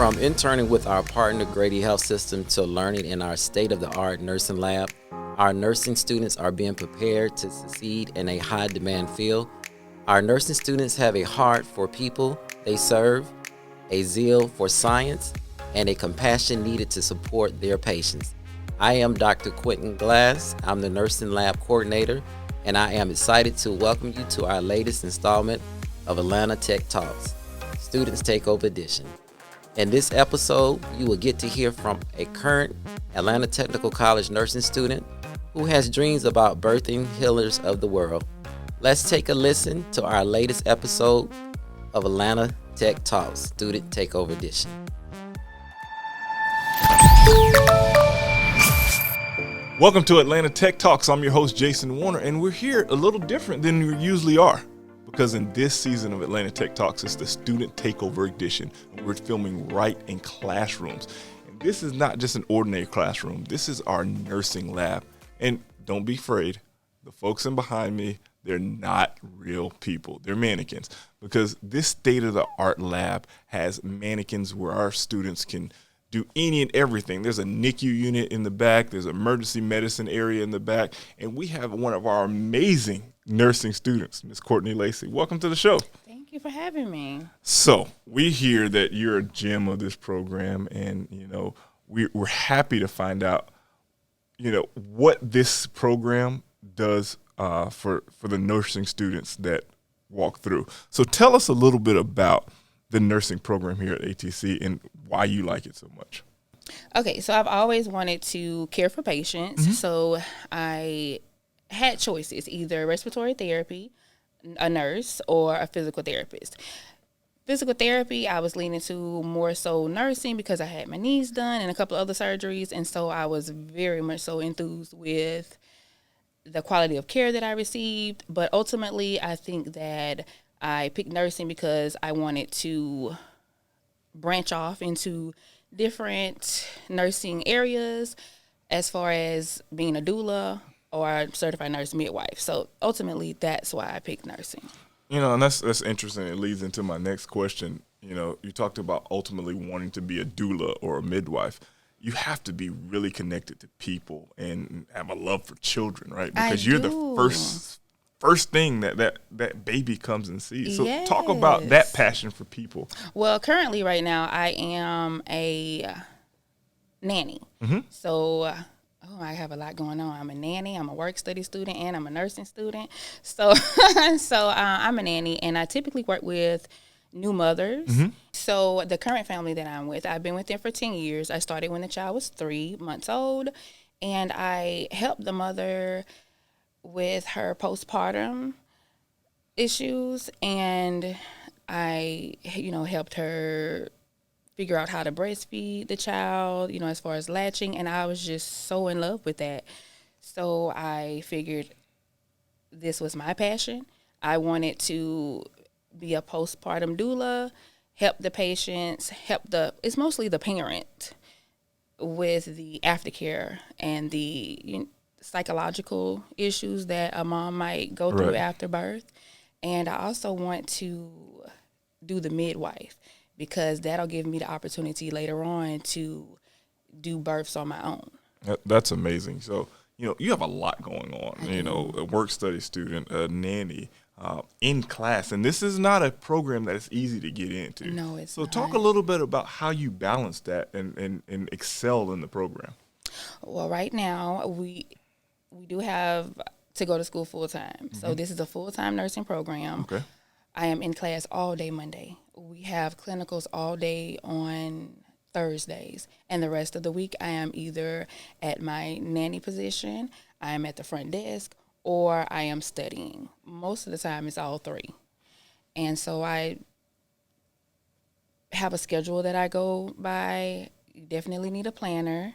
From interning with our partner Grady Health System to learning in our state-of-the-art nursing lab, our nursing students are being prepared to succeed in a high-demand field. Our nursing students have a heart for people they serve, a zeal for science, and a compassion needed to support their patients. I am Dr. Quentin Glass. I'm the nursing lab coordinator, and I am excited to welcome you to our latest installment of Atlanta Tech Talks, Students Takeover Edition. In this episode, you will get to hear from a current Atlanta Technical College nursing student who has dreams about birthing healers of the world. Let's take a listen to our latest episode of Atlanta Tech Talks, Student Takeover Edition. Welcome to Atlanta Tech Talks. I'm your host, Jason Warner, and we're here a little different than we usually are because in this season of Atlanta Tech Talks, it's the Student Takeover Edition. We're filming right in classrooms. And this is not just an ordinary classroom. This is our nursing lab. And don't be afraid. The folks in behind me, they're not real people. They're mannequins because this state-of-the-art lab has mannequins where our students can do any and everything. There's a NICU unit in the back. There's an emergency medicine area in the back. And we have one of our amazing nursing students, Ms. Courtney Lacey. Welcome to the show. Thank you for having me. So we hear that you're a gem of this program, and, we're happy to find out, what this program does for the nursing students that walk through. So tell us a little bit about the nursing program here at ATC and why you like it so much. Okay, so I've always wanted to care for patients. So I had choices, either respiratory therapy, a nurse, or a physical therapist. Physical therapy, I was leaning to more so nursing because I had my knees done and a couple of other surgeries. And so I was very much so enthused with the quality of care that I received. But ultimately, I think that I picked nursing because I wanted to branch off into different nursing areas as far as being a doula or a certified nurse midwife. So ultimately, that's why I picked nursing. And that's interesting. It leads into my next question. You talked about ultimately wanting to be a doula or a midwife. You have to be really connected to people and have a love for children, right? Because you're the first thing that baby comes and sees. So Yes. Talk about that passion for people. Well, currently right now, I am a nanny. So I have a lot going on. I'm a nanny, I'm a work study student, and I'm a nursing student. So I'm a nanny, and I typically work with new mothers. So the current family that I'm with, I've been with them for 10 years. I started when the child was 3 months old, and I helped the mother with her postpartum issues, and I, helped her figure out how to breastfeed the child, as far as latching, and I was just so in love with that. So I figured this was my passion. I wanted to be a postpartum doula, help the patients, it's mostly the parent with the aftercare and the psychological issues that a mom might go through after birth. And I also want to do the midwife because that'll give me the opportunity later on to do births on my own. That's amazing. So, you have a lot going on, a work study student, a nanny, in class. And this is not a program that is easy to get into. No, it's not. So talk a little bit about how you balance that and excel in the program. Well, right now, we do have to go to school full-time. So this is a full-time nursing program. Okay. I am in class all day Monday. We have clinicals all day on Thursdays. And the rest of the week, I am either at my nanny position, I am at the front desk, or I am studying. Most of the time, it's all three. And so I have a schedule that I go by. You definitely need a planner.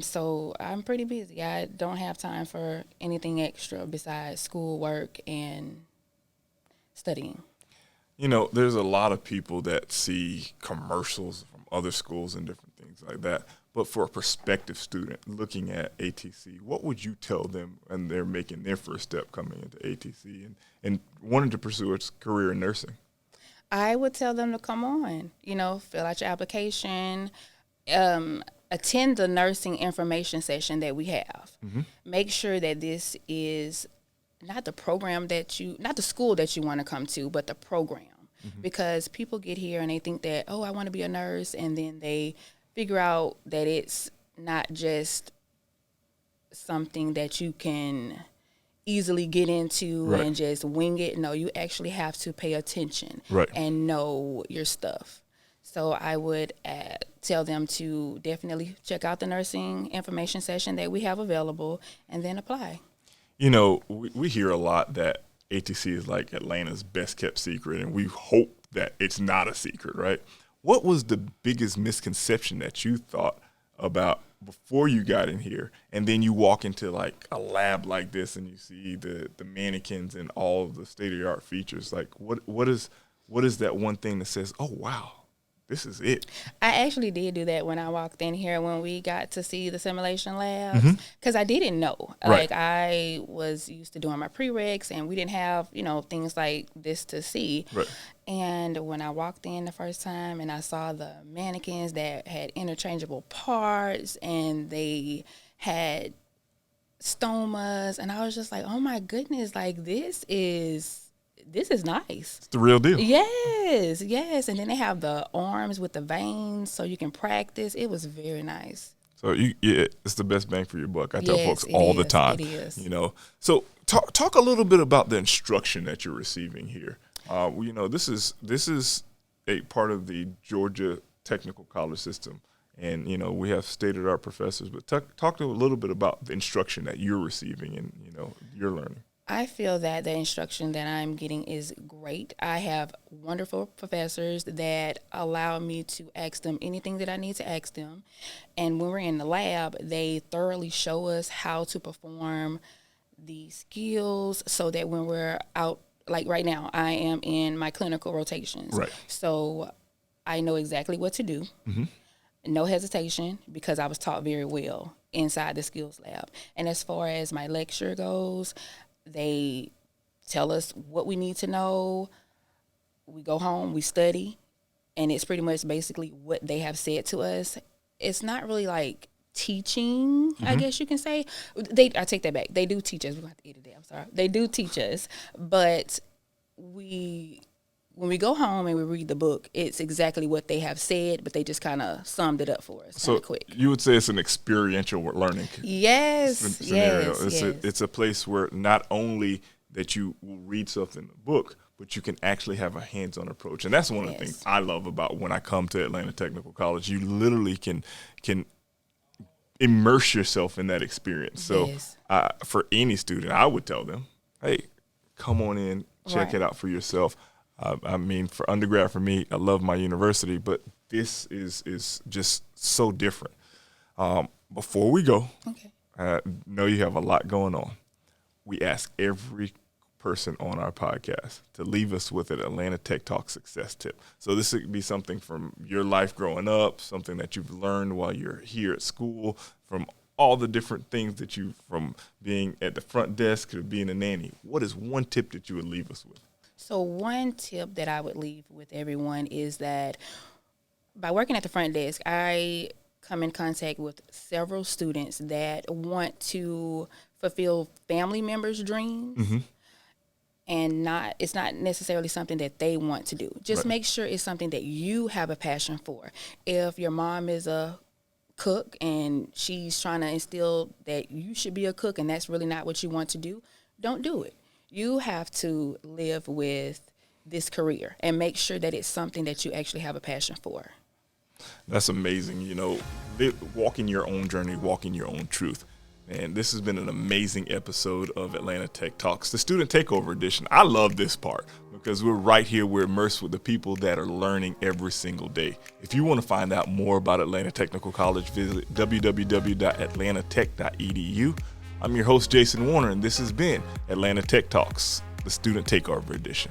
So I'm pretty busy. I don't have time for anything extra besides school, work, and studying. There's a lot of people that see commercials from other schools and different things like that. But for a prospective student looking at ATC, what would you tell them when they're making their first step coming into ATC and wanting to pursue a career in nursing? I would tell them to come on, fill out your application, attend the nursing information session that we have. Make sure that this is not the program not the school that you want to come to, but the program. Because people get here and they think that, oh, I want to be a nurse, and then they figure out that it's not just something that you can easily get into and just wing it. No, you actually have to pay attention and know your stuff. So I would tell them to definitely check out the nursing information session that we have available and then apply. We hear a lot that ATC is like Atlanta's best kept secret, and we hope that it's not a secret, right? What was the biggest misconception that you thought about before you got in here, and then you walk into like a lab like this and you see the mannequins and all of the state-of-the-art features? Like what is that one thing that says, oh wow, this is it? I actually did do that when I walked in here, when we got to see the simulation labs, because I didn't know. Like, I was used to doing my prereqs, and we didn't have, things like this to see. And when I walked in the first time and I saw the mannequins that had interchangeable parts and they had stomas, and I was just like, oh my goodness, like this is nice. It's the real deal. Yes. And then they have the arms with the veins so you can practice. It was very nice. So it's the best bang for your buck. I tell folks all the time. It is. So talk a little bit about the instruction that you're receiving here. This is a part of the Georgia Technical College system, and we have state-of-the-art professors. But talk to a little bit about the instruction that you're receiving and you're learning. I feel that the instruction that I'm getting is great. I have wonderful professors that allow me to ask them anything that I need to ask them. And when we're in the lab, they thoroughly show us how to perform the skills so that when we're out, like right now, I am in my clinical rotations. So I know exactly what to do. No hesitation, because I was taught very well inside the skills lab. And as far as my lecture goes, they tell us what we need to know. We go home, we study, and it's pretty much basically what they have said to us. It's not really like teaching, I guess you can say. I take that back. They do teach us. We're going to have to edit it. I'm sorry. They do teach us, but when we go home and we read the book, it's exactly what they have said, but they just kind of summed it up for us quick. You would say it's an experiential learning scenario. It's a place where not only that you will read something in the book, but you can actually have a hands-on approach. And that's one of the things I love about when I come to Atlanta Technical College. You literally can immerse yourself in that experience. So for any student, I would tell them, hey, come on in, check it out for yourself. For undergrad, for me, I love my university, but this is just so different. Before we go, I know you have a lot going on. We ask every person on our podcast to leave us with an Atlanta Tech Talk success tip. So this could be something from your life growing up, something that you've learned while you're here at school, from all the different things that from being at the front desk to being a nanny. What is one tip that you would leave us with? So one tip that I would leave with everyone is that by working at the front desk, I come in contact with several students that want to fulfill family members' dreams. And it's not necessarily something that they want to do. Just make sure it's something that you have a passion for. If your mom is a cook and she's trying to instill that you should be a cook and that's really not what you want to do, don't do it. You have to live with this career and make sure that it's something that you actually have a passion for. That's amazing. Walking your own journey, walking your own truth. Man, this has been an amazing episode of Atlanta Tech Talks, the Student Takeover Edition. I love this part because we're right here. We're immersed with the people that are learning every single day. If you want to find out more about Atlanta Technical College, visit www.atlantatech.edu. I'm your host, Jason Warner, and this has been Atlanta Tech Talks, the Student Takeover Edition.